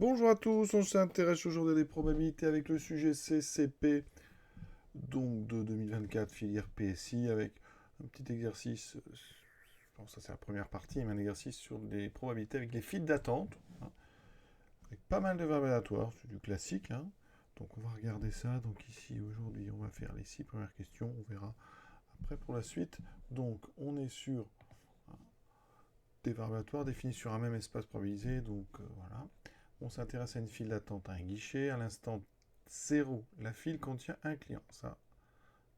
Bonjour à tous, on s'intéresse aujourd'hui à des probabilités avec le sujet CCP, donc de 2024, filière PSI, avec un petit exercice, je pense que ça c'est la première partie, mais un exercice sur des probabilités avec des files d'attente, hein, avec pas mal de verbes aléatoires, c'est du classique, hein. Donc on va regarder ça, donc ici aujourd'hui on va faire les 6 premières questions, on verra après pour la suite. Donc on est sur des verbes aléatoires définis sur un même espace probabilisé, donc voilà. On s'intéresse à une file d'attente à un guichet. À l'instant 0, la file contient un client. Ça,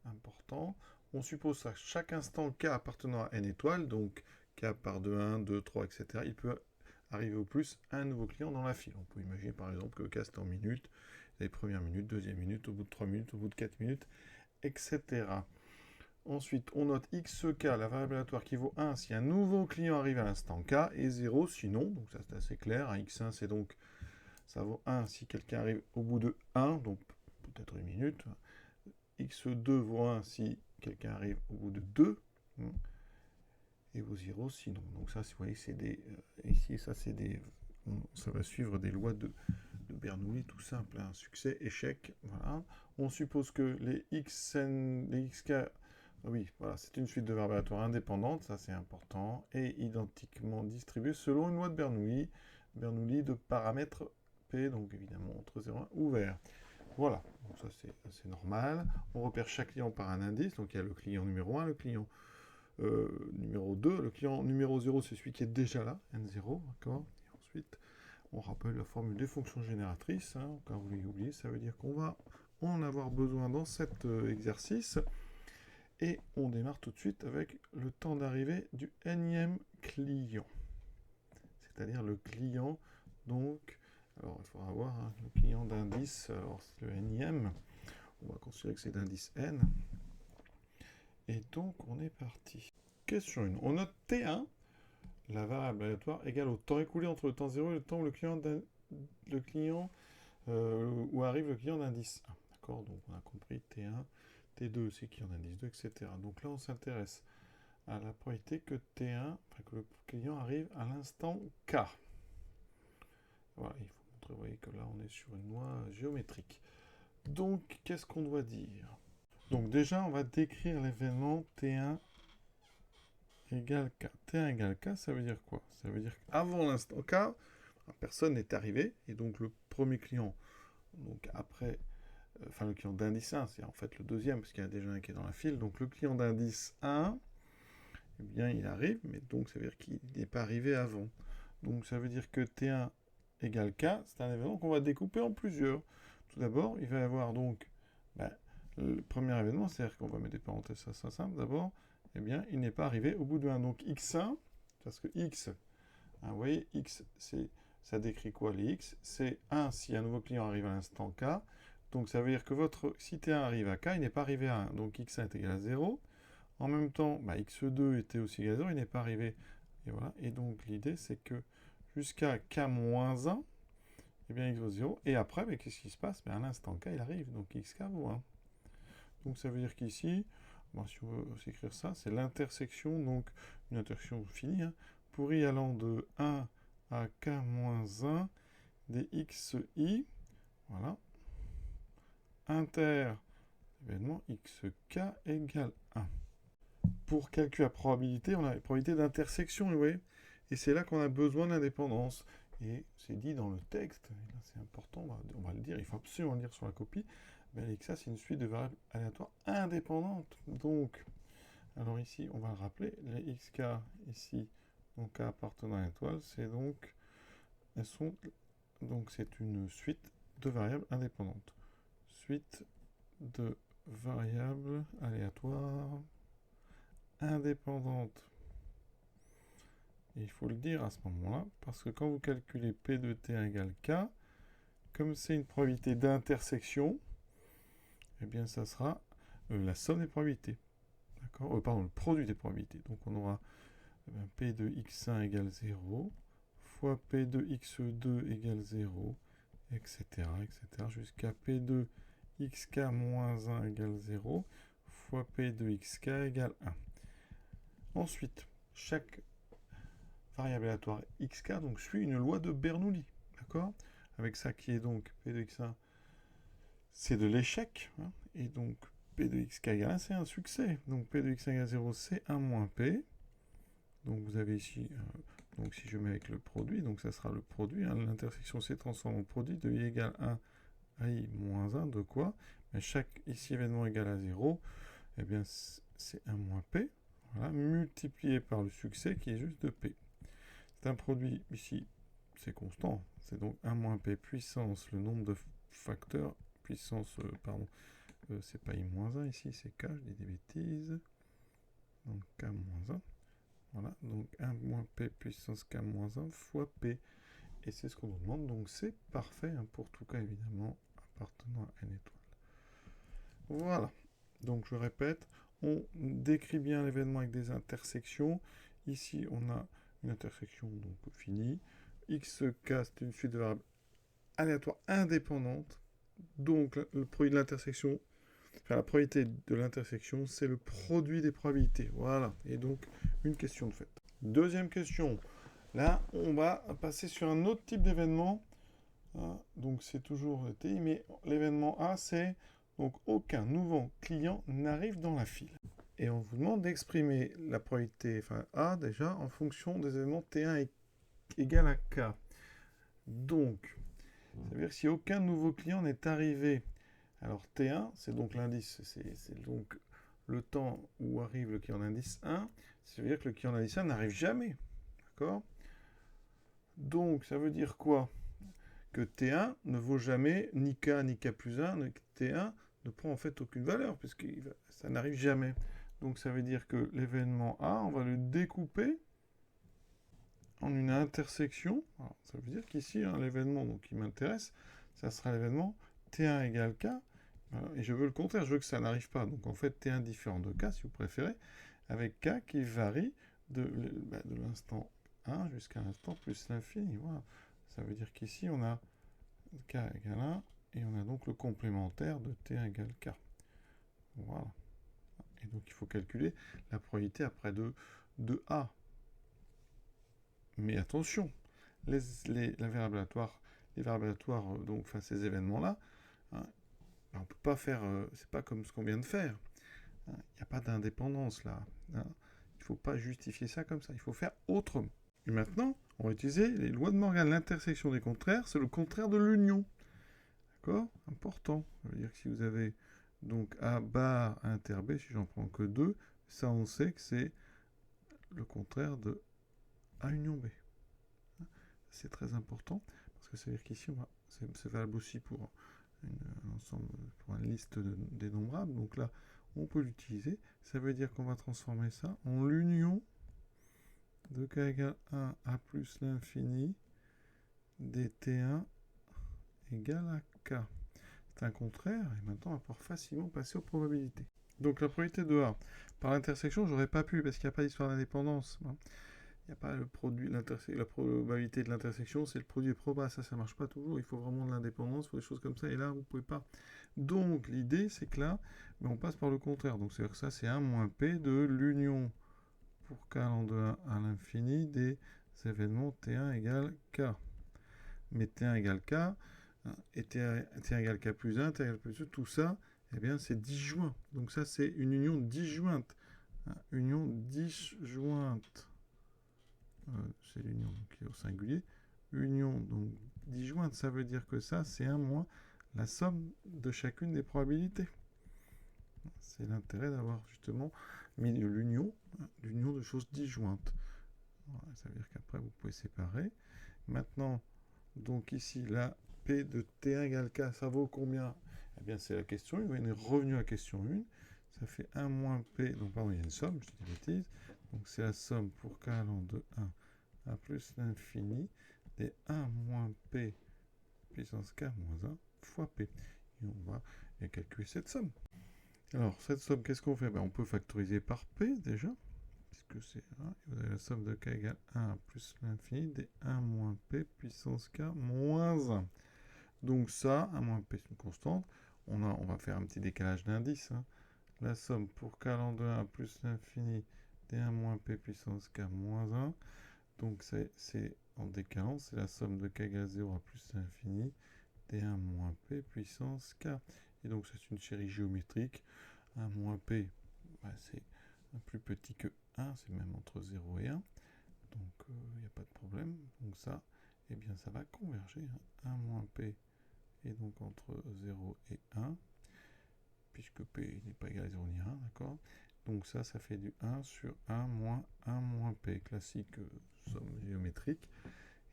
important. On suppose à chaque instant K appartenant à n étoiles, donc K par 2, 1, 2, 3, etc. Il peut arriver au plus un nouveau client dans la file. On peut imaginer par exemple que K c'est en minutes, les premières minutes, deuxième minute, au bout de 3 minutes, au bout de 4 minutes, etc. Ensuite, on note xk, la variable aléatoire qui vaut 1 si un nouveau client arrive à l'instant K, et 0 sinon, donc ça c'est assez clair. X1 c'est donc, ça vaut 1 si quelqu'un arrive au bout de 1, donc peut-être une minute. X2 vaut 1 si quelqu'un arrive au bout de 2, et vaut 0 sinon. Donc ça, vous voyez, c'est des, ici, ça c'est des, ça va suivre des lois de Bernoulli, tout simple, hein. Succès, échec, voilà. On suppose que les xn, les xk, oui, voilà, c'est une suite de verbes aléatoires indépendantes, ça c'est important, et identiquement distribuées selon une loi de Bernoulli, de paramètres P, donc évidemment entre 0 et 1, ouvert. Voilà, donc ça c'est normal. On repère chaque client par un indice, donc il y a le client numéro 1, le client numéro 2, le client numéro 0, c'est celui qui est déjà là, N0, d'accord. Et ensuite, on rappelle la formule des fonctions génératrices, hein, quand vous l'avez oublié, ça veut dire qu'on va en avoir besoin dans cet exercice. Et on démarre tout de suite avec le temps d'arrivée du nème client. C'est-à-dire le client, donc, alors il faudra voir, hein, le client d'indice, alors c'est le nème, on va considérer que c'est d'indice n. Et donc on est parti. Question 1. On note T1, la variable aléatoire égale au temps écoulé entre le temps 0 et le temps où où arrive le client d'indice 1. D'accord. Donc on a compris T1, T2 c'est client d'indice 2, etc. Donc là on s'intéresse à la probabilité que T1, enfin que le client arrive à l'instant K. Voilà, il faut montrer, vous voyez que là on est sur une loi géométrique. Donc qu'est-ce qu'on doit dire? Donc déjà on va décrire l'événement T1 égale K. T1 égale K, ça veut dire quoi? Ça veut dire qu'avant l'instant K, personne n'est arrivé, et donc le premier client, donc après, enfin le client d'indice 1, c'est en fait le deuxième, parce qu'il y en a déjà un qui est dans la file, donc le client d'indice 1, eh bien il arrive, mais donc ça veut dire qu'il n'est pas arrivé avant. Donc ça veut dire que T1 égale K, c'est un événement qu'on va découper en plusieurs. Tout d'abord, il va y avoir donc, le premier événement, c'est-à-dire qu'on va mettre des parenthèses, ça simple, d'abord, eh bien, il n'est pas arrivé au bout de 1. Donc x1, parce que x, hein, vous voyez, x, ça décrit quoi les x? C'est 1 si un nouveau client arrive à l'instant K. Donc ça veut dire que si T1 arrive à K, il n'est pas arrivé à 1. Donc x1 est égal à 0. En même temps, x2 était aussi égal à 0, il n'est pas arrivé. Et voilà. Et donc l'idée, c'est que jusqu'à K-1, eh bien x vaut 0. Et après, qu'est-ce qui se passe? À l'instant K, il arrive. Donc xk vaut 1. Donc ça veut dire qu'ici, si on veut s'écrire ça, c'est l'intersection, donc une intersection finie, hein, pour i allant de 1 à k-1 des xi, voilà, inter événement xk égale 1. Pour calculer la probabilité, on a la probabilité d'intersection, vous voyez, et c'est là qu'on a besoin d'indépendance. Et c'est dit dans le texte, et là c'est important, on va le dire, il faut absolument le dire sur la copie, ça c'est une suite de variables aléatoires indépendantes. Donc, alors ici, on va le rappeler, les xk ici, donc k appartenant à l'étoile, c'est donc, c'est une suite de variables indépendantes. Suite de variables aléatoires indépendantes. Et il faut le dire à ce moment-là, parce que quand vous calculez P de T1 égale K, comme c'est une probabilité d'intersection, eh bien ça sera la somme des probabilités. D'accord, pardon, le produit des probabilités. Donc on aura P de x1 égale 0, fois P de x2 égale 0, etc., etc., jusqu'à P de xk-1 égale 0, fois P de xk égale 1. Ensuite, chaque variable aléatoire xk donc, suit une loi de Bernoulli. D'accord? avec ça qui est donc P de x1, c'est de l'échec, hein, et donc P de xk égale 1, c'est un succès. Donc P de x1 égale 0, c'est 1 moins P. Donc vous avez ici, donc si je mets avec le produit, donc ça sera le produit, hein, l'intersection s'est transformée en produit de i égale 1 à i moins 1, de quoi? Mais chaque ici événement égal à 0, eh bien c'est 1 moins P, voilà, multiplié par le succès qui est juste de P. C'est un produit, ici, c'est constant, c'est donc 1 moins P puissance, le nombre de facteurs, puissance, pardon, c'est pas i moins 1 ici, c'est k, je dis des bêtises, donc k moins 1. Voilà, donc 1 moins P puissance K moins 1 fois P. Et c'est ce qu'on nous demande, donc c'est parfait, hein, pour tout cas évidemment appartenant à n étoiles. Voilà, donc je répète, on décrit bien l'événement avec des intersections. Ici on a une intersection donc finie. Xk c'est une suite de variables aléatoires indépendantes. Donc le produit de l'intersection, enfin la probabilité de l'intersection, c'est le produit des probabilités. Voilà, et donc une question de fait. Deuxième question. Là, on va passer sur un autre type d'événement. Donc c'est toujours le TI, mais l'événement A, c'est donc aucun nouveau client n'arrive dans la file. Et on vous demande d'exprimer la probabilité, enfin A déjà, en fonction des événements T1 égale à K. Donc, ça veut dire que si aucun nouveau client n'est arrivé, alors T1, c'est donc l'indice, c'est donc le temps où arrive le client d'indice 1, ça veut dire que le client d'indice 1 n'arrive jamais. D'accord? Donc, ça veut dire quoi? Que T1 ne vaut jamais ni K ni K plus 1, T1 ne prend en fait aucune valeur, puisque ça n'arrive jamais. Donc ça veut dire que l'événement A, on va le découper en une intersection. Alors, ça veut dire qu'ici, hein, l'événement qui m'intéresse, ça sera l'événement T1 égale K, et je veux le contraire, je veux que ça n'arrive pas. Donc en fait, T1 différent de K, si vous préférez, avec K qui varie de l'instant 1 jusqu'à l'instant plus l'infini. Voilà. Ça veut dire qu'ici, on a K égale 1, et on a donc le complémentaire de T1 égale K. Voilà. Et donc, il faut calculer la probabilité après de A. Mais attention, les variables aléatoires, donc, enfin, ces événements-là, hein, on ne peut pas faire, c'est pas comme ce qu'on vient de faire. Il n'y a pas d'indépendance là. Hein. Il ne faut pas justifier ça comme ça. Il faut faire autrement. Et maintenant, on va utiliser les lois de Morgan. L'intersection des contraires, c'est le contraire de l'union. D'accord? Important. Ça veut dire que si vous avez donc A bar inter B, si j'en prends que 2, ça on sait que c'est le contraire de A union B. C'est très important, parce que ça veut dire qu'ici, c'est valable aussi pour une liste dénombrable. Donc là, on peut l'utiliser. Ça veut dire qu'on va transformer ça en l'union de K égale 1 à plus l'infini des T1 égale à K. C'est un contraire, et maintenant on va pouvoir facilement passer aux probabilités. Donc la probabilité de A, par l'intersection, j'aurais pas pu, parce qu'il n'y a pas d'histoire d'indépendance. Hein. Il n'y a pas le produit, la probabilité de l'intersection, c'est le produit des probas. Ça ne marche pas toujours. Il faut vraiment de l'indépendance, il faut des choses comme ça. Et là, vous ne pouvez pas. Donc, l'idée, c'est que là, on passe par le contraire. Donc, c'est-à-dire que ça, c'est 1 moins P de l'union pour K en 2 à l'infini des événements T1 égale K. Mais T1 égale K, et T1 égale K plus 1, T1 égale plus 2, tout ça, eh bien, c'est disjoint. Donc, ça, c'est une union disjointe. Union disjointe. C'est l'union qui est au singulier. Union donc disjointe, ça veut dire que ça, c'est 1 moins la somme de chacune des probabilités. C'est l'intérêt d'avoir justement mis l'union de choses disjointes. Voilà, ça veut dire qu'après, vous pouvez séparer. Maintenant, donc ici, la P de T1 égale K, ça vaut combien? Eh bien, c'est la question 1. On est revenu à la question 1. Ça fait 1 moins P, donc pardon, il y a une somme, je dis des bêtises. Donc c'est la somme pour K allant de 1 à plus l'infini des 1 moins P puissance K moins 1 fois P. Et on va calculer cette somme. Alors, cette somme, qu'est-ce qu'on fait? On peut factoriser par P déjà, puisque c'est 1. Vous avez la somme de K égale 1 à plus l'infini des 1 moins P puissance K moins 1. Donc ça, 1 moins P, c'est une constante. On va faire un petit décalage d'indice. Hein. La somme pour K allant de 1 à plus l'infini des 1 moins P puissance K moins 1. Donc c'est en décalant, c'est la somme de k égale 0 à plus l'infini d1 moins p puissance k. Et donc c'est une série géométrique. 1 moins p, bah, c'est plus petit que 1, c'est même entre 0 et 1. Donc il n'y a pas de problème. Donc ça, eh bien ça va converger. 1 moins p est donc entre 0 et 1, puisque p n'est pas égal à 0 ni 1, d'accord. Donc ça fait du 1 sur 1 moins p, classique somme géométrique.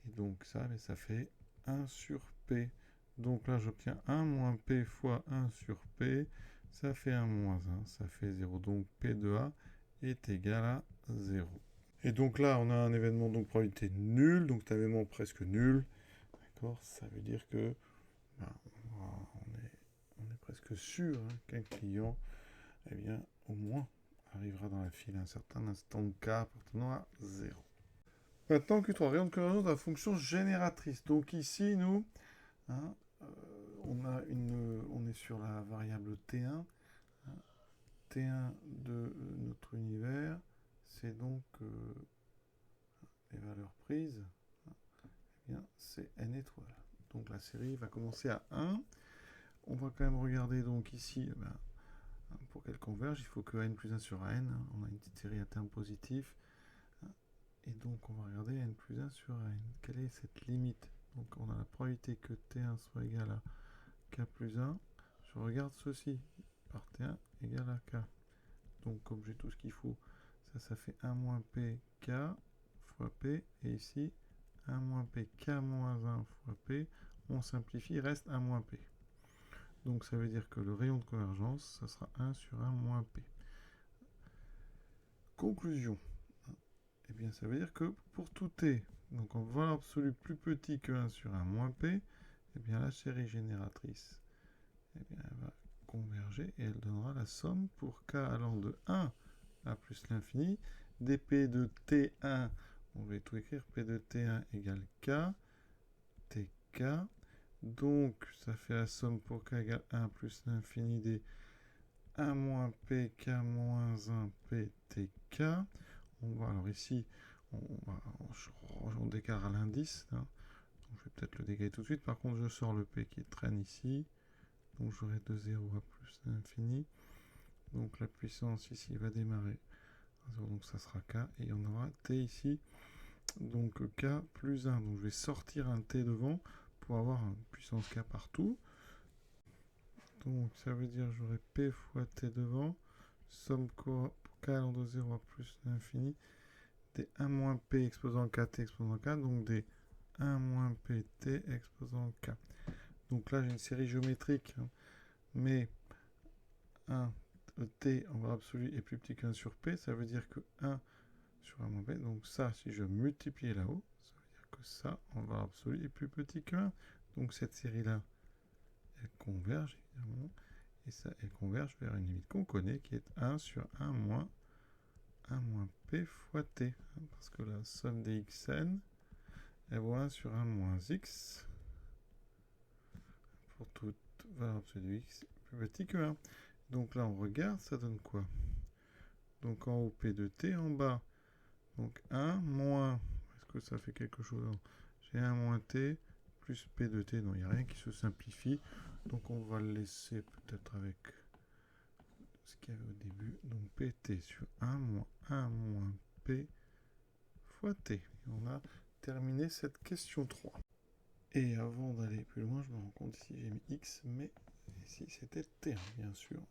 Et donc ça fait 1 sur p. Donc là, j'obtiens 1 moins p fois 1 sur p. Ça fait 1 moins 1, ça fait 0. Donc p de a est égal à 0. Et donc là, on a un événement, donc probabilité nulle, donc un événement presque nul. D'accord. Ça veut dire que ben, on est presque sûr qu'un client, eh bien, au moins, arrivera dans la file à un certain instant k appartenant à 0. Maintenant, Q3, rayon de convergence de la fonction génératrice. Donc ici, nous, on est sur la variable T1. T1 de notre univers, c'est donc les valeurs prises, eh bien, c'est n étoiles. Donc la série va commencer à 1. On va quand même regarder donc ici, pour qu'elle converge, il faut que n plus 1 sur n, on a une petite série à terme positif. Et donc on va regarder n plus 1 sur n. Quelle est cette limite? Donc on a la probabilité que T1 soit égal à k plus 1. Je regarde ceci par T1 égale à k. Donc comme j'ai tout ce qu'il faut, ça fait 1 moins p k fois p. Et ici, 1 moins p k moins 1 fois p. On simplifie, il reste 1 moins p. Donc ça veut dire que le rayon de convergence, ça sera 1 sur 1 moins p. Conclusion. Eh bien ça veut dire que pour tout t, donc en valeur absolue plus petit que 1 sur 1 moins p, eh bien la série génératrice, eh bien, elle va converger et elle donnera la somme pour k allant de 1 à plus l'infini dp de t1. On va tout écrire, p de t1 égale k, tk. Donc ça fait la somme pour k égale 1 plus l'infini des 1 moins p k moins 1 p tk. On va alors ici, on décale à l'indice. Donc je vais peut-être le décaler tout de suite. Par contre, je sors le p qui traîne ici. Donc j'aurai de 0 à plus l'infini. Donc la puissance ici va démarrer à 0, donc ça sera k. Et on aura t ici, donc k plus 1. Donc je vais sortir un t devant pour avoir une puissance k partout. Donc ça veut dire j'aurai p fois t devant. Somme pour k allant de 0 à plus l'infini. Des 1 moins p exposant k t exposant k. Donc des 1 moins p t exposant k. Donc là j'ai une série géométrique. Mais 1 t en valeur absolue est plus petit que 1 sur p, ça veut dire que 1 sur 1 moins p, donc ça, si je multiplie là-haut, ça veut dire que ça, en valeur absolue, est plus petit que 1. Donc cette série-là, elle converge, évidemment, et ça, elle converge vers une limite qu'on connaît, qui est 1 sur 1 moins p fois t, parce que la somme des xn, elle vaut 1 sur 1 moins x, pour toute valeur absolue de x, plus petit que 1. Donc là, on regarde, ça donne quoi? Donc en haut, P de T, en bas, donc 1 moins, est-ce que ça fait quelque chose? J'ai 1 moins T, plus P de T, non, il n'y a rien qui se simplifie. Donc on va le laisser peut-être avec ce qu'il y avait au début. Donc PT sur 1 moins P fois T. Et on a terminé cette question 3. Et avant d'aller plus loin, je me rends compte ici j'ai mis X, mais ici c'était T, bien sûr.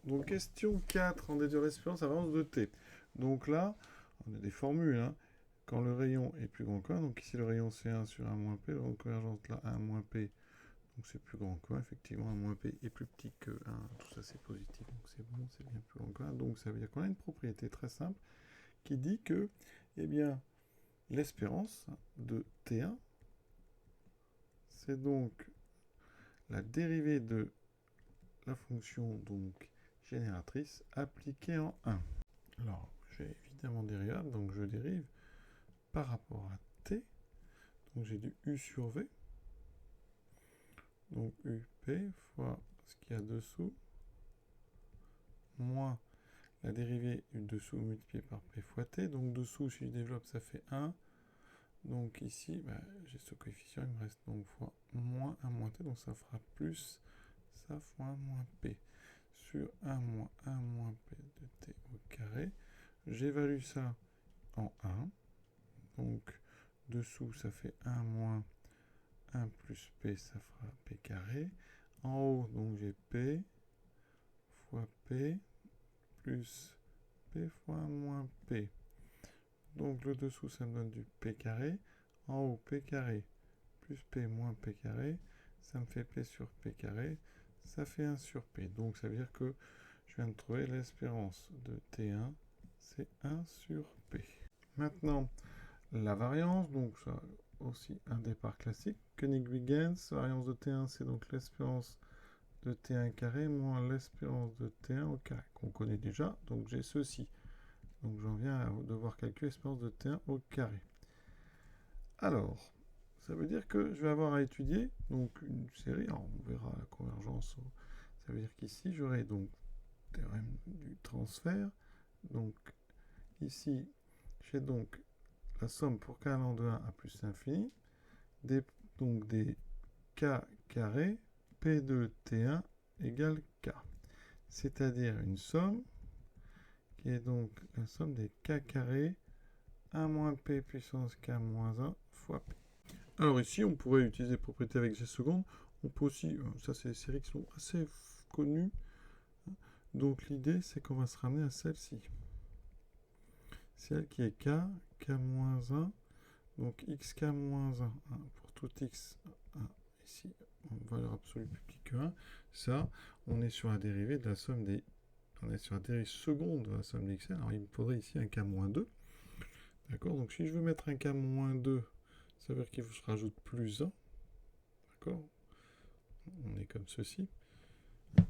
Donc question 4, en déduire l'espérance à variance de t. Donc là, on a des formules. Quand le rayon est plus grand que 1, donc ici le rayon c'est 1 sur 1 moins p, donc convergence là 1 moins p, donc c'est plus grand que 1, effectivement 1 moins p est plus petit que 1, tout ça c'est positif, donc c'est bon, c'est bien plus grand que 1. Donc ça veut dire qu'on a une propriété très simple qui dit que, eh bien, l'espérance de t1, c'est donc la dérivée de la fonction donc génératrice appliquée en 1. Alors, j'ai évidemment dérivable, donc je dérive par rapport à t. Donc j'ai du u sur v. Donc up fois ce qu'il y a dessous, moins la dérivée du dessous multiplié par p fois t. Donc dessous, si je développe, ça fait 1. Donc ici, bah, j'ai ce coefficient, il me reste donc fois moins 1 moins t, donc ça fera plus ça fois 1 moins p sur 1 moins p de t au carré. J'évalue ça en 1. Donc dessous, ça fait 1 moins 1 plus p, ça fera p carré. En haut, donc j'ai p fois p plus p fois 1 moins p. Donc le dessous, ça me donne du p carré. En haut, p carré plus p moins p carré, ça me fait p sur p carré, ça fait 1 sur p. Donc ça veut dire que je viens de trouver l'espérance de T1, c'est 1 sur p. Maintenant, la variance, donc ça aussi un départ classique. Koenig-Huygens, variance de T1, c'est donc l'espérance de T1 carré moins l'espérance de T1 au carré, qu'on connaît déjà, donc j'ai ceci. Donc j'en viens à devoir calculer l'espérance de T1 au carré. Alors, ça veut dire que je vais avoir à étudier donc une série, alors on verra la convergence, ça veut dire qu'ici j'aurai donc théorème du transfert, donc ici j'ai donc la somme pour k allant de 1 à plus l'infini, donc des k carré p de t1 égale k, c'est-à-dire une somme qui est donc la somme des k carré 1 moins p puissance k moins 1 fois p. Alors ici, on pourrait utiliser propriété avec g seconde. On peut aussi, ça c'est des séries qui sont assez connues. Donc l'idée, c'est qu'on va se ramener à celle-ci. Celle qui est k, k-1, donc xk-1, pour tout x, 1, ici, en valeur absolue plus petit que 1. Ça, on est sur la dérivée de la somme des... On est sur la dérivée seconde de la somme des xn. Alors il me faudrait ici un k-2. D'accord, donc si je veux mettre un k-2, ça veut dire qu'il faut que je rajoute plus 1. D'accord, on est comme ceci.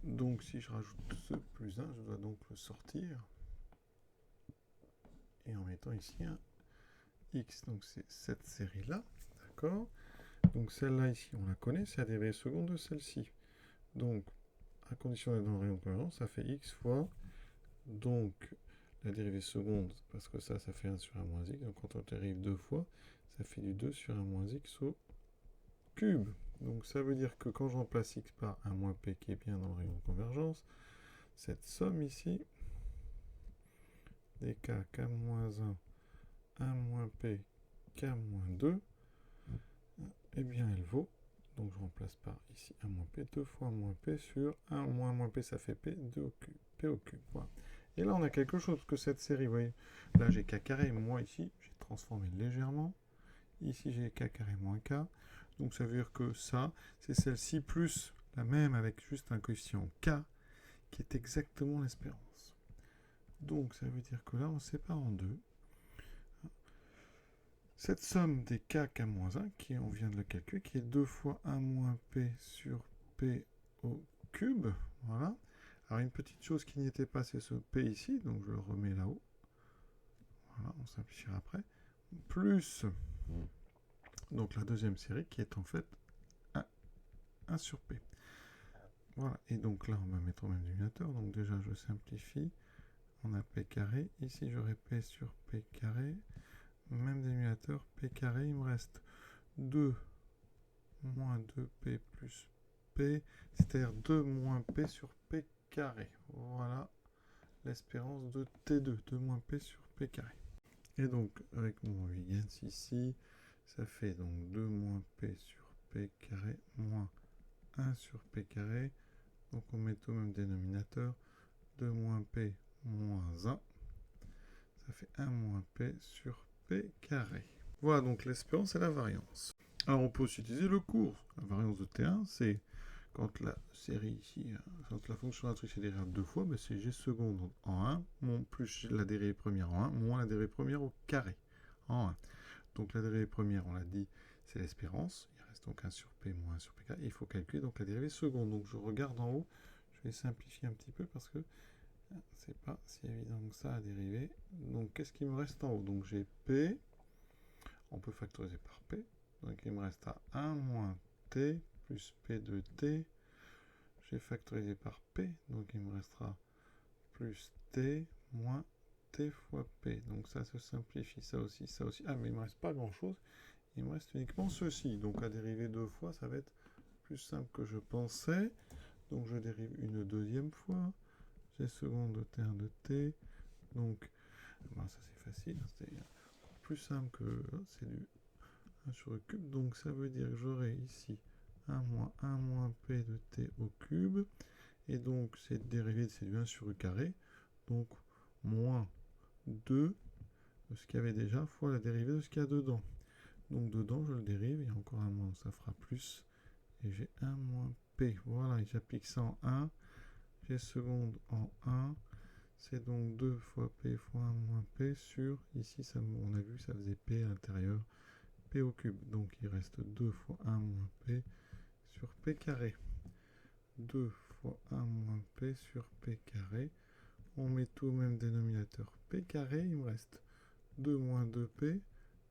Donc si je rajoute ce plus 1, je dois donc le sortir. Et en mettant ici un x, donc c'est cette série-là. D'accord. Donc celle-là ici, on la connaît, c'est la dérivée seconde de celle-ci. Donc, à condition d'être dans le rayon de convergence, ça fait x fois, donc, la dérivée seconde, parce que ça fait 1 sur 1 moins x. Donc quand on dérive deux fois, ça fait du 2 sur 1 moins x au cube. Donc ça veut dire que quand je remplace x par 1 moins p qui est bien dans le rayon de convergence, cette somme ici, des k, k-1, 1 moins p, k-2, eh bien elle vaut, donc je remplace par ici 1 moins p, 2 fois moins p sur 1 moins p, ça fait p, 2 au cube, p au cube. Voilà. Et là on a quelque chose que cette série, vous voyez, là j'ai k carré, moi ici, j'ai transformé légèrement. Ici j'ai k carré moins k, donc ça veut dire que ça, c'est celle-ci plus la même avec juste un coefficient k, qui est exactement l'espérance. Donc ça veut dire que là on sépare en deux. Cette somme des k, k-1, qui on vient de le calculer, qui est 2 fois 1 moins p sur p au cube. Voilà. Alors une petite chose qui n'y était pas, c'est ce p ici, donc je le remets là-haut. Voilà, on simplifiera après. Plus, donc la deuxième série, qui est en fait 1 sur p. Voilà, et donc là on va mettre au même dénominateur, donc déjà je simplifie, on a p carré, ici j'aurai p sur p carré, même dénominateur, p carré, il me reste 2 moins 2p plus p, c'est-à-dire 2 moins p sur p carré. Voilà l'espérance de T2, 2 moins p sur p carré. Et donc avec mon Huygens ici, ça fait donc 2 moins p sur p carré moins 1 sur p carré. Donc on met au même dénominateur, 2 moins p moins 1, ça fait 1 moins p sur p carré. Voilà donc l'espérance et la variance. Alors on peut aussi utiliser le cours. La variance de T1, c'est quand la série ici, quand la fonction matrice est dérivée deux fois, ben c'est g seconde en 1, plus la dérivée première en 1, moins la dérivée première au carré en 1. Donc la dérivée première, on l'a dit, c'est l'espérance. Il reste donc 1 sur p moins 1 sur p carré. Il faut calculer donc la dérivée seconde. Donc je regarde en haut, je vais simplifier un petit peu parce que c'est pas si évident que ça à dériver. Donc qu'est-ce qui me reste en haut? Donc j'ai p, on peut factoriser par p. Donc il me reste à 1 moins t plus p de t. J'ai factorisé par p, donc il me restera plus t moins t fois p. Donc ça se simplifie, ça aussi, ça aussi. Ah, mais il ne me reste pas grand-chose. Il me reste uniquement ceci. Donc à dériver 2 fois, ça va être plus simple que je pensais. Donc je dérive une deuxième fois. G seconde de t1 de t. Donc, ben, ça c'est facile. C'est plus simple que c'est du 1 sur le cube. Donc ça veut dire que j'aurai ici 1 moins p de t au cube. Et donc cette dérivée, c'est du 1 sur u carré. Donc moins 2 de ce qu'il y avait déjà fois la dérivée de ce qu'il y a dedans. Donc dedans, je le dérive, il y a encore un moins, ça fera plus. Et j'ai 1 moins p. Voilà, et j'applique ça en 1. G seconde en 1. C'est donc 2 fois p fois 1 moins p sur, ici ça, on a vu ça faisait p à l'intérieur, p au cube. Donc il reste 2 fois 1 moins p sur p carré. 2 fois 1 moins p sur p carré. On met tout au même dénominateur p carré, il me reste 2 moins 2p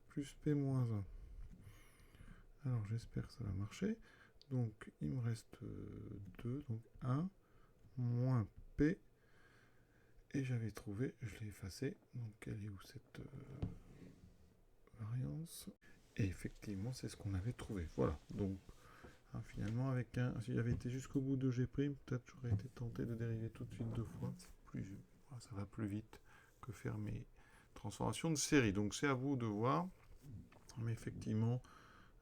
plus p moins 1. Alors j'espère que ça va marcher. Donc il me reste 2, donc 1 moins p. Et j'avais trouvé, je l'ai effacé. Donc elle est où cette variance? Et effectivement, c'est ce qu'on avait trouvé. Voilà. Donc finalement, avec un, si j'avais été jusqu'au bout de G', peut-être j'aurais été tenté de dériver tout de suite 2 fois. Ça va plus vite que faire mes transformations de série. Donc c'est à vous de voir. Mais effectivement,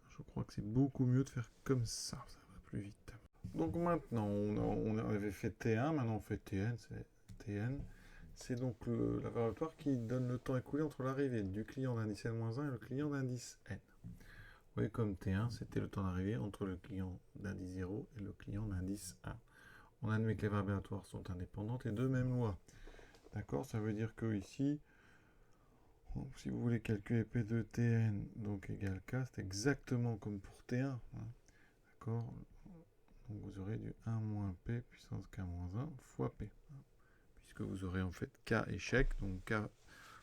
je crois que c'est beaucoup mieux de faire comme ça. Ça va plus vite. Donc maintenant, on avait fait T1, maintenant on fait Tn. C'est Tn. C'est donc la variatoire qui donne le temps écoulé entre l'arrivée du client d'indice n-1 et le client d'indice n. Vous voyez, comme T1, c'était le temps d'arrivée entre le client d'indice 0 et le client d'indice 1. On admet que les variatoires sont indépendantes et de même loi. D'accord? Ça veut dire que ici, si vous voulez calculer P de Tn, donc égal K, c'est exactement comme pour T1. Hein. D'accord? Donc vous aurez du 1 moins P puissance K moins 1 fois P. Puisque vous aurez en fait K échec, donc K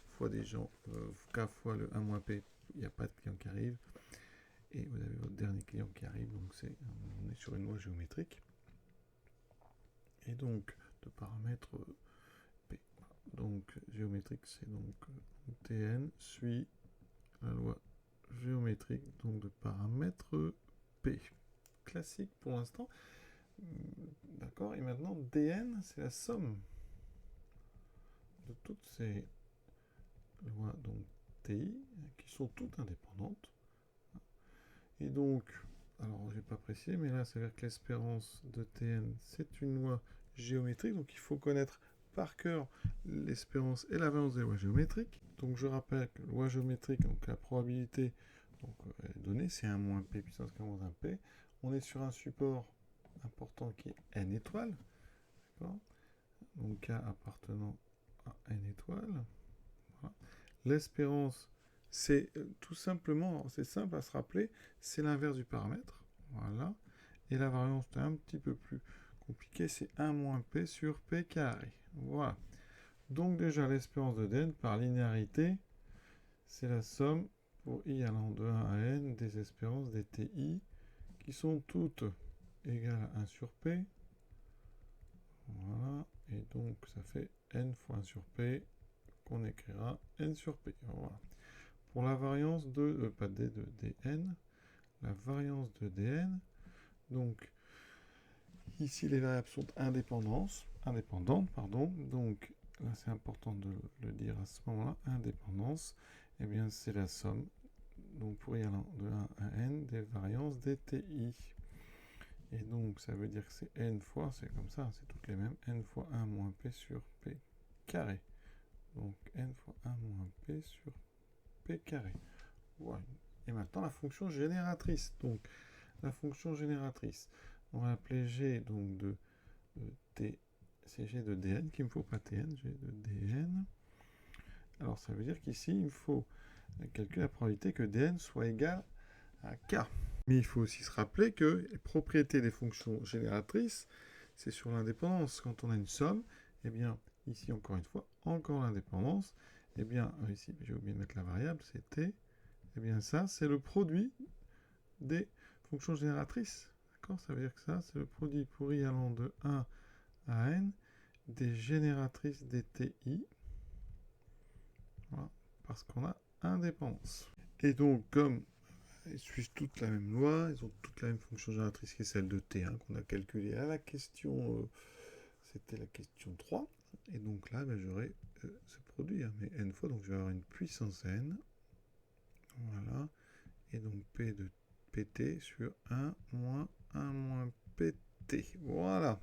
fois des gens, K fois le 1 moins P, il n'y a pas de client qui arrive. Et vous avez votre dernier client qui arrive, donc on est sur une loi géométrique. Et donc, de paramètres P. Donc, géométrique, c'est donc Tn suit la loi géométrique, donc de paramètres P. Classique pour l'instant. D'accord. Et maintenant, Dn, c'est la somme de toutes ces lois, donc Ti, qui sont toutes indépendantes. Et donc, alors je n'ai pas précisé, mais là, ça veut dire que l'espérance de Tn, c'est une loi géométrique, donc il faut connaître par cœur l'espérance et la variance des lois géométriques. Donc je rappelle que la loi géométrique, donc la probabilité donc, elle est donnée, c'est 1 moins p puissance k moins 1p. On est sur un support important qui est n étoiles. Donc k appartenant à n étoiles. Voilà. L'espérance, c'est tout simplement, c'est simple à se rappeler, c'est l'inverse du paramètre. Voilà. Et la variance, c'est un petit peu plus compliqué, c'est 1 moins p sur p carré. Voilà. Donc déjà, l'espérance de Dn par linéarité, c'est la somme pour i allant de 1 à n des espérances des ti qui sont toutes égales à 1 sur p. Voilà. Et donc, ça fait n fois 1 sur p qu'on écrira n sur p. Voilà. Pour la variance de, pas d, de dn, la variance de dn, donc ici les variables sont indépendantes, donc là c'est important de le dire à ce moment-là, indépendance, et bien c'est la somme, donc pour y allant de 1 à n, des variances des ti. Et donc ça veut dire que c'est n fois, c'est comme ça, c'est toutes les mêmes, n fois 1 moins p sur p carré. Donc n fois 1 moins p sur p carré. Voilà. Et maintenant la fonction génératrice. Donc la fonction génératrice, on va l'appeler g donc de t, c'est g de dn, qu'il ne me faut pas tn, g de dn. Alors ça veut dire qu'ici il faut calculer la probabilité que dn soit égal à k. Mais il faut aussi se rappeler que les propriétés des fonctions génératrices, c'est sur l'indépendance. Quand on a une somme, eh bien, ici, encore une fois, encore l'indépendance. Eh bien, ici, j'ai oublié de mettre la variable, c'est t. Eh bien, ça, c'est le produit des fonctions génératrices. D'accord? Ça veut dire que ça, c'est le produit pour i allant de 1 à n des génératrices des ti Voilà, parce qu'on a indépendance. Et donc, comme elles suivent toutes la même loi, elles ont toutes la même fonction génératrice qui est celle de T1 qu'on a calculée à la question, c'était la question 3. Et donc là, ben, j'aurai ce produit, hein, mais n fois, donc je vais avoir une puissance n. Voilà. Et donc P de PT sur 1 moins 1 moins PT. Voilà.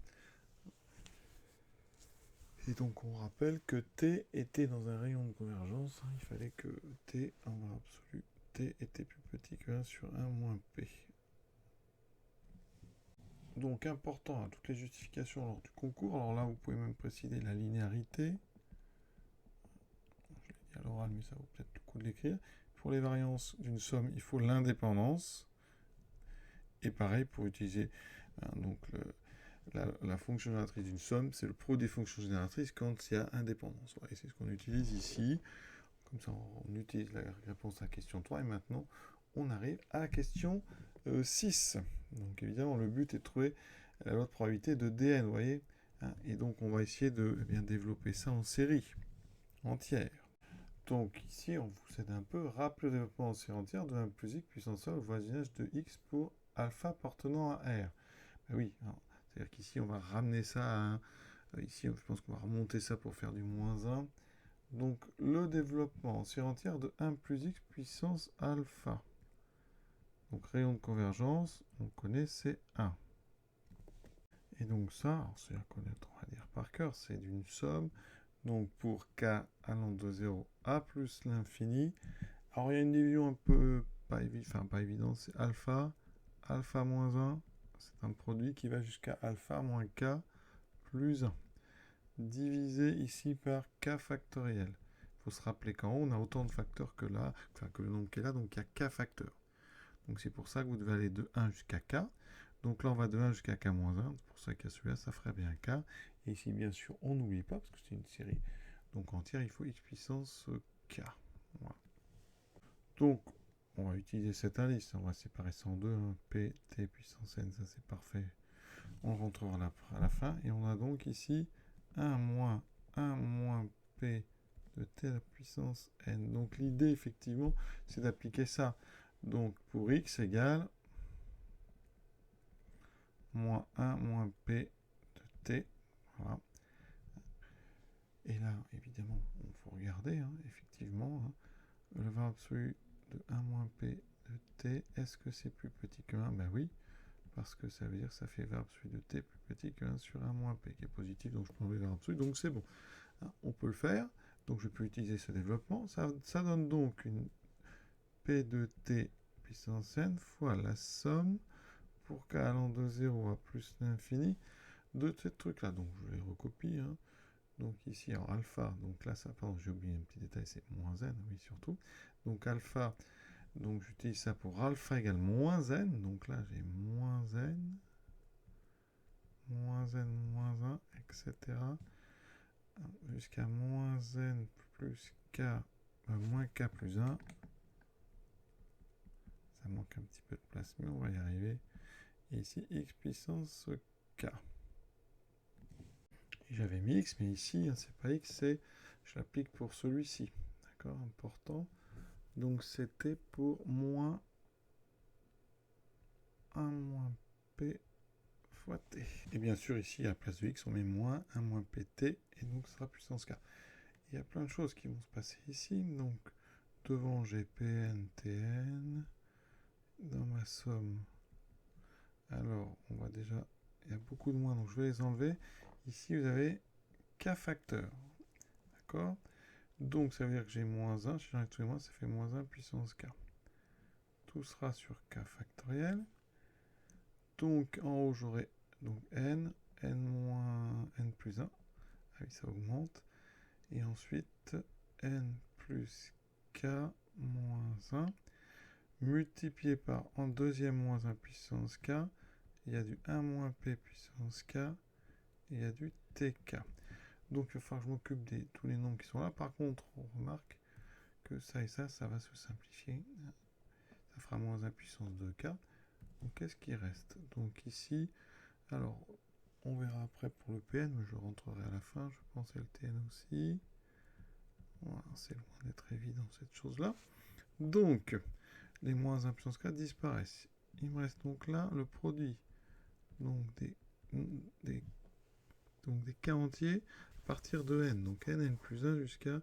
Et donc on rappelle que T était dans un rayon de convergence. Hein, il fallait que T en valeur absolue, T était plus petit que 1 sur 1 moins P. Donc important à toutes les justifications lors du concours. Alors là, vous pouvez même préciser la linéarité. Je l'ai dit à l'oral, mais ça vaut peut-être le coup de l'écrire. Pour les variances d'une somme, il faut l'indépendance. Et pareil, pour utiliser donc la fonction génératrice d'une somme, c'est le produit des fonctions génératrices quand il y a indépendance. Voilà, et c'est ce qu'on utilise ici. Comme ça, on utilise la réponse à la question 3. Et maintenant, on arrive à la question 6. Donc évidemment, le but est de trouver la loi de probabilité de Dn, vous voyez. Hein, et donc, on va essayer de bien développer ça en série entière. Donc ici, on vous aide un peu. Rappelez le développement en série entière de 1 plus x puissance 1 au voisinage de x pour alpha appartenant à R. Ben oui, c'est-à-dire qu'ici, on va ramener ça à 1. Ici, je pense qu'on va remonter ça pour faire du moins 1. Donc, le développement en série entière de 1 plus x puissance alpha. Donc, rayon de convergence, on connaît, c'est 1. Et donc ça, c'est à connaître, on va dire par cœur, c'est d'une somme. Donc, pour k allant de 0 à plus l'infini. Alors, il y a une division un peu pas évidente, c'est alpha, alpha moins 1. C'est un produit qui va jusqu'à alpha moins k plus 1. Divisé ici par k factoriel. Il faut se rappeler qu'en haut, on a autant de facteurs que là, enfin que le nombre qui est là, donc il y a k facteurs. Donc c'est pour ça que vous devez aller de 1 jusqu'à k. Donc là, on va de 1 jusqu'à k moins 1. C'est pour ça qu'à celui-là, ça ferait bien k. Et ici, bien sûr, on n'oublie pas, parce que c'est une série donc entière, il faut x puissance k. Voilà. Donc, on va utiliser cet indice. On va séparer ça en deux. Hein. P, t puissance n, ça c'est parfait. On rentrera à la fin. Et on a donc ici 1 moins p de t à la puissance n. Donc l'idée, effectivement, c'est d'appliquer ça. Donc pour x égale moins 1 moins p de t. Voilà. Et là, évidemment, il faut regarder, hein, effectivement, hein, le valeur absolue de 1 moins p de t, est-ce que c'est plus petit que 1? Ben oui, parce que ça veut dire que ça fait valeur absolue de t plus petit que 1 sur 1 moins p, qui est positif, donc je peux enlever valeur absolue, donc c'est bon. Hein, on peut le faire, donc je peux utiliser ce développement. Ça donne donc une p de t puissance n fois la somme pour k allant de 0 à plus l'infini de ce truc-là. Donc je les recopie. Hein. Donc ici, en alpha, donc là, ça, pardon, j'ai oublié un petit détail, c'est moins n, oui, surtout. Donc alpha, donc j'utilise ça pour alpha égale moins n. Donc là, j'ai moins n, moins 1, etc. Jusqu'à moins n plus k, moins k plus 1. Ça manque un petit peu de place, mais on va y arriver. Et ici, x puissance k. J'avais mis x, mais ici, hein, c'est pas x, c'est je l'applique pour celui-ci. D'accord, important. Donc c'était pour moins 1 moins p fois t. Et bien sûr, ici, à la place de x, on met moins 1 moins pt, et donc ce sera puissance k. Il y a plein de choses qui vont se passer ici. Donc, devant, j'ai pn, tn. Dans ma somme, alors, on va déjà... Il y a beaucoup de moins, donc je vais les enlever. Ici, vous avez k facteurs. D'accord? Donc, ça veut dire que j'ai moins 1. Si j'enlève tous les moins, ça fait moins 1 puissance k. Tout sera sur k factoriel. Donc, en haut, j'aurai donc n moins n plus 1. Ah oui, ça augmente. Et ensuite, n plus k moins 1 multiplié par en deuxième moins 1 puissance k. Il y a du 1 moins p puissance k. Et il y a du tk. Donc, il va falloir que je m'occupe de tous les nombres qui sont là. Par contre, on remarque que ça et ça va se simplifier. Ça fera moins 1 puissance 2k. Donc, qu'est-ce qui reste? Donc, ici, alors, on verra après pour le Pn, mais je rentrerai à la fin. Je pense le Tn aussi. Voilà, c'est loin d'être évident cette chose-là. Donc, les moins 1 puissance 4 disparaissent. Il me reste donc là le produit donc des k entiers à partir de n. Donc n plus 1 jusqu'à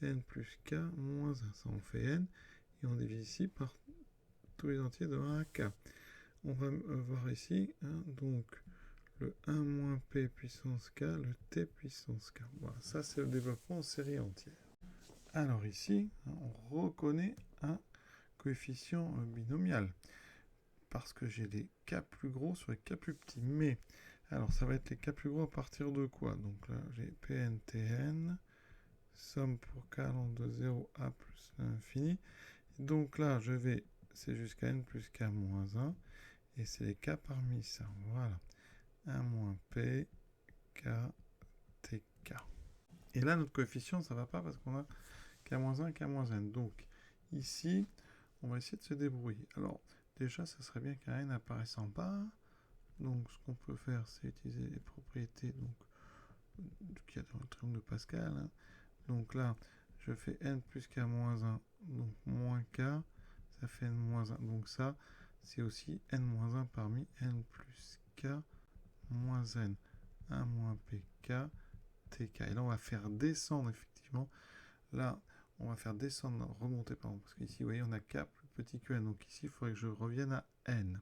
n plus k moins 1. Ça en fait n. Et on divise ici par tous les entiers de 1 à k. On va voir ici, hein, donc le 1 moins p puissance k, le t puissance k. Voilà, ça c'est le développement en série entière. Alors ici, hein, on reconnaît un coefficient binomial, parce que j'ai les k plus gros sur les k plus petits. Mais, alors ça va être les k plus gros à partir de quoi? Donc là, j'ai pn, tn, somme pour k allant de 0 à plus l'infini. Donc là, je vais, c'est jusqu'à n plus k moins 1, et c'est les k parmi ça. Voilà. 1 moins p, k, t, k. Et là, notre coefficient, ça ne va pas parce qu'on a k-1, k-n. Donc, ici, on va essayer de se débrouiller. Alors, déjà, ça serait bien qu'un n apparaisse en bas. Donc, ce qu'on peut faire, c'est utiliser les propriétés qu'il y a dans le triangle de Pascal. Hein. Donc là, je fais n plus k-1, donc moins k, ça fait n-1. Donc ça, c'est aussi n-1 parmi n plus k moins n. 1 moins pk, tk. Et là, on va faire descendre, effectivement. Là, on va faire descendre, remonter, pardon, parce qu'ici, vous voyez, on a k plus petit que n. Donc ici, il faudrait que je revienne à n.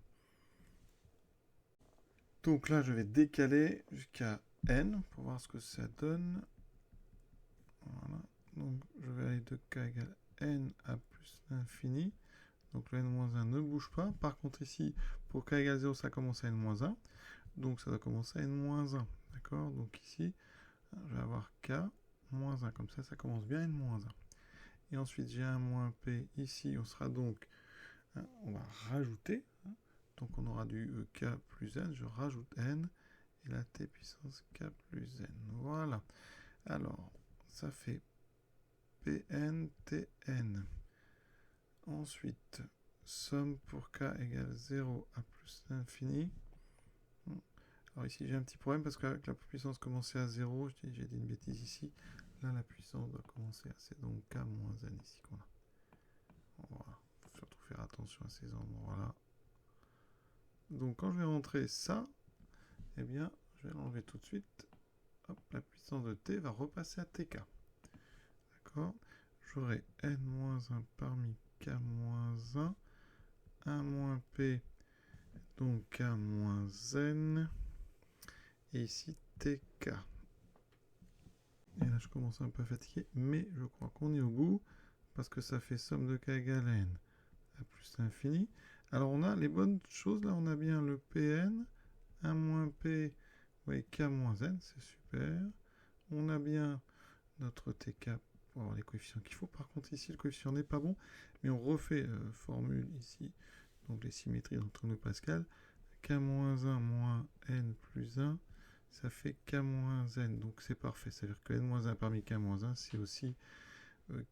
Donc là, je vais décaler jusqu'à n pour voir ce que ça donne. Voilà. Donc, je vais aller de k égale n à plus l'infini. Donc le n-1 ne bouge pas. Par contre, ici, pour k égale 0, ça commence à n-1. Donc ça doit commencer à n-1. D'accord? Donc ici, je vais avoir k moins 1. Comme ça, ça commence bien n-1. Et ensuite, j'ai un moins p. Ici, on sera donc... Hein, on va rajouter. Hein, donc on aura du k plus n. Je rajoute n. Et la t puissance k plus n. Voilà. Alors, ça fait pn, tn. Ensuite, somme pour k égale 0 à plus l'infini. Alors ici, j'ai un petit problème parce que la puissance commençait à 0. J'ai dit une bêtise ici. Là, la puissance doit commencer à... C'est donc k moins n ici qu'on a. Voilà. Il faut surtout faire attention à ces endroits-là. Donc, quand je vais rentrer ça, eh bien, je vais l'enlever tout de suite. Hop, la puissance de t va repasser à tk. D'accord? J'aurai n-1 parmi k-1, 1 moins p, donc k moins n, et ici tk. Et là, je commence un peu à fatiguer, mais je crois qu'on est au bout, parce que ça fait somme de k égale n à plus l'infini. Alors, on a les bonnes choses, là, on a bien le pn, 1 moins p, oui, k moins n, c'est super. On a bien notre tk pour avoir les coefficients qu'il faut. Par contre, ici, le coefficient n'est pas bon, mais on refait formule ici, donc les symétries entre nous Pascal. k-1 moins n plus 1, ça fait k-n, donc c'est parfait. C'est-à-dire que n-1 parmi k-1, c'est aussi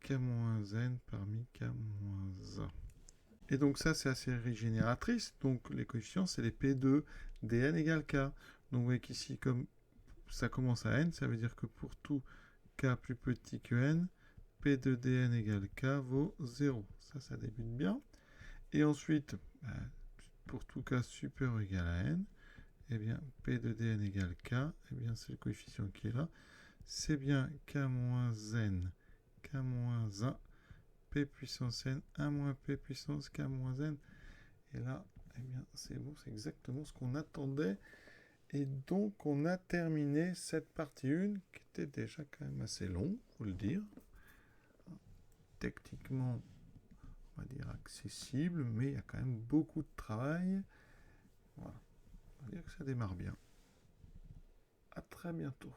k-n parmi k-1. Et donc ça, c'est la série génératrice. Donc les coefficients, c'est les P2 dn égale k. Donc vous voyez qu'ici, comme ça commence à n, ça veut dire que pour tout k plus petit que n, P de dn égale k vaut 0. Ça débute bien. Et ensuite, pour tout k supérieur ou égal à n, eh bien, P de dn égale k, eh bien, c'est le coefficient qui est là. C'est bien k moins n, k moins 1, p puissance n, 1 moins p puissance k moins n. Et là, eh bien, c'est bon, c'est exactement ce qu'on attendait. Et donc, on a terminé cette partie 1, qui était déjà quand même assez longue, il faut le dire. Techniquement, on va dire accessible, mais il y a quand même beaucoup de travail. Voilà. On va dire que ça démarre bien. À très bientôt.